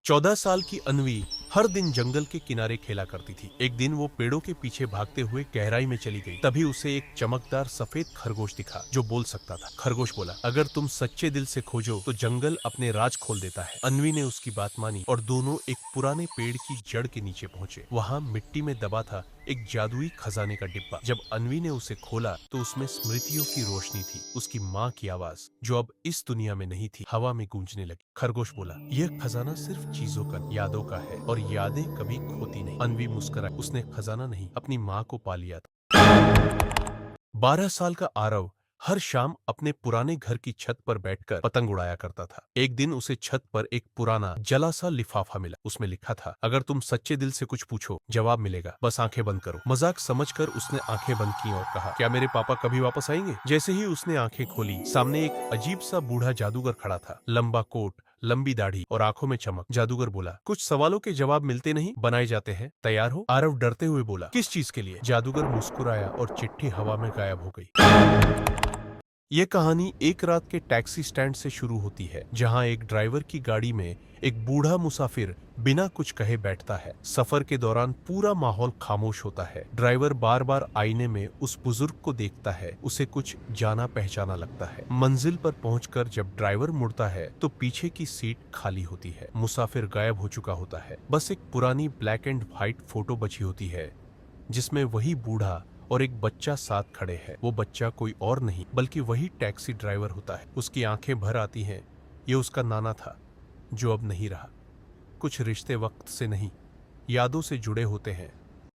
14 साल की अन्वी हर दिन जंगल के किनारे खेला करती थी। एक दिन वो पेड़ों के पीछे भागते हुए गहराई में चली गई। तभी उसे एक चमकदार सफेद खरगोश दिखा जो बोल सकता था। खरगोश बोला, अगर तुम सच्चे दिल से खोजो तो जंगल अपने राज खोल देता है। अन्वी ने उसकी बात मानी और दोनों एक पुराने पेड़ की जड़ के नीचे पहुंचे। वहां मिट्टी में दबा था एक जादुई खजाने का डिब्बा। जब अन्वी ने उसे खोला तो उसमें स्मृतियों की रोशनी थी। उसकी माँ की आवाज जो अब इस दुनिया में नहीं थी हवा में गूंजने लगी। खरगोश बोला, यह खजाना सिर्फ चीजों का यादों का है और यादें कभी खोती नहीं। अन्वी मुस्कुराई। उसने खजाना नहीं अपनी माँ को पा लिया था। 12 साल का आरव हर शाम अपने पुराने घर की छत पर बैठकर पतंग उड़ाया करता था। एक दिन उसे छत पर एक पुराना जला सा लिफाफा मिला। उसमें लिखा था, अगर तुम सच्चे दिल से कुछ पूछो जवाब मिलेगा, बस आंखें बंद करो। मजाक समझकर उसने आंखें बंद की और कहा, क्या मेरे पापा कभी वापस आएंगे? जैसे ही उसने आंखें खोली, सामने एक अजीब सा बूढ़ा जादूगर खड़ा था। लंबा कोट, लंबी दाढ़ी और आंखों में चमक। जादूगर बोला, कुछ सवालों के जवाब मिलते नहीं, बनाए जाते हैं। तैयार हो? आरव डरते हुए बोला, किस चीज के लिए? जादूगर मुस्कुराया और चिट्ठी हवा में गायब हो गई। ये कहानी एक रात के टैक्सी स्टैंड से शुरू होती है, जहां एक ड्राइवर की गाड़ी में एक बूढ़ा मुसाफिर बिना कुछ कहे बैठता है। सफर के दौरान पूरा माहौल खामोश होता है। ड्राइवर बार बार आईने में उस बुजुर्ग को देखता है। उसे कुछ जाना पहचाना लगता है। मंजिल पर पहुंचकर जब ड्राइवर मुड़ता है तो पीछे की सीट खाली होती है। मुसाफिर गायब हो चुका होता है। बस एक पुरानी ब्लैक एंड व्हाइट फोटो बची होती है जिसमें वही बूढ़ा और एक बच्चा साथ खड़े हैं। वो बच्चा कोई और नहीं बल्कि वही टैक्सी ड्राइवर होता है। उसकी आंखें भर आती हैं। ये उसका नाना था जो अब नहीं रहा। कुछ रिश्ते वक्त से नहीं, यादों से जुड़े होते हैं।